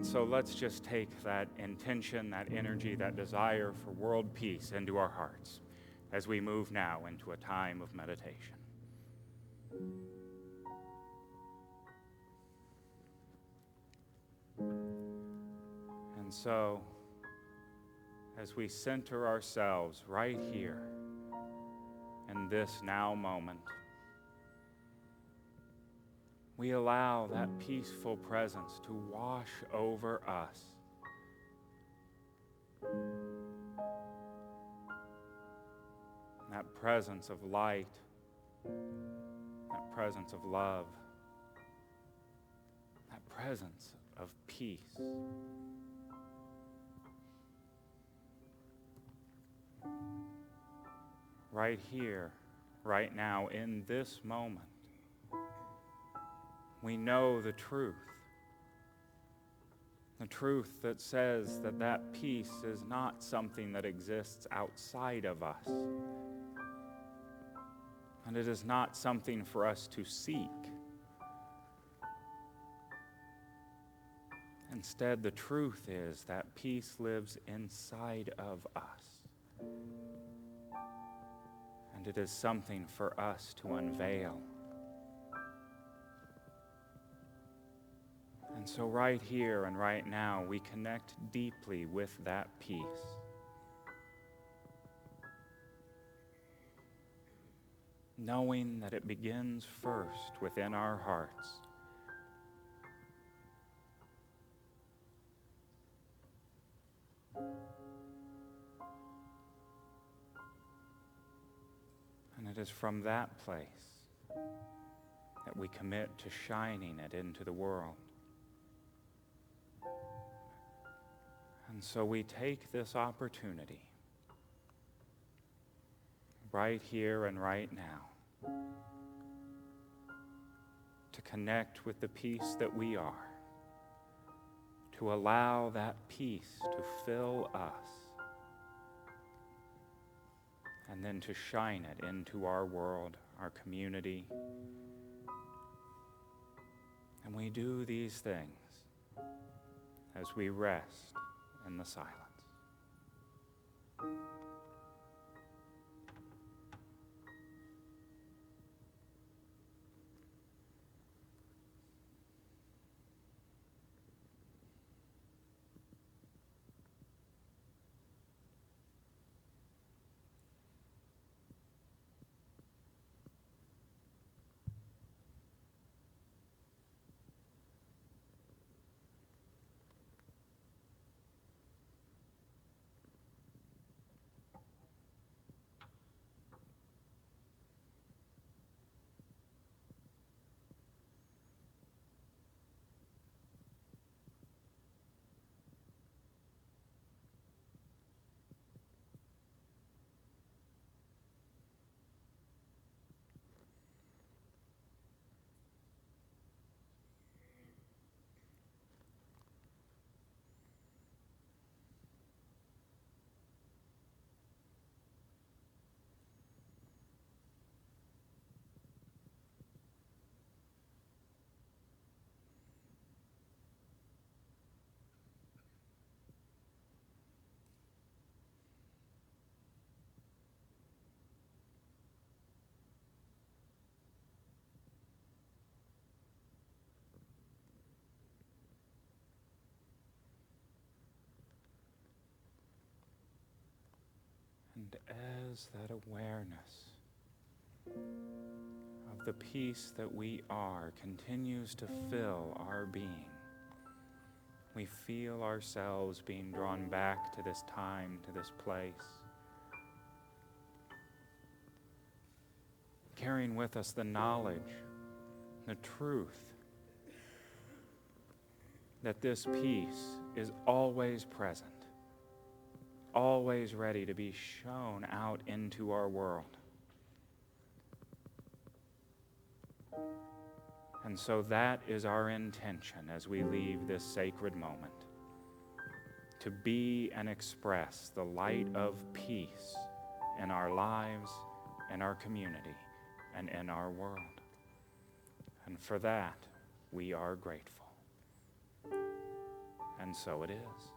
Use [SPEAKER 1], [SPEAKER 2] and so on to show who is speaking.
[SPEAKER 1] And so let's just take that intention, that energy, that desire for world peace into our hearts as we move now into a time of meditation. And so, as we center ourselves right here in this now moment, we allow that peaceful presence to wash over us. That presence of light, that presence of love, that presence of peace. Right here, right now, in this moment, we know the truth that says that that peace is not something that exists outside of us, and it is not something for us to seek. Instead, the truth is that peace lives inside of us, and it is something for us to unveil. And so right here and right now, we connect deeply with that peace. Knowing that it begins first within our hearts. And it is from that place that we commit to shining it into the world. And so we take this opportunity right here and right now to connect with the peace that we are, to allow that peace to fill us, and then to shine it into our world, our community. And we do these things as we rest in the silence. And as that awareness of the peace that we are continues to fill our being, we feel ourselves being drawn back to this time, to this place, carrying with us the knowledge, the truth, that this peace is always present, always ready to be shown out into our world. And so that is our intention as we leave this sacred moment, to be and express the light of peace in our lives, in our community, and in our world. And for that, we are grateful. And so it is.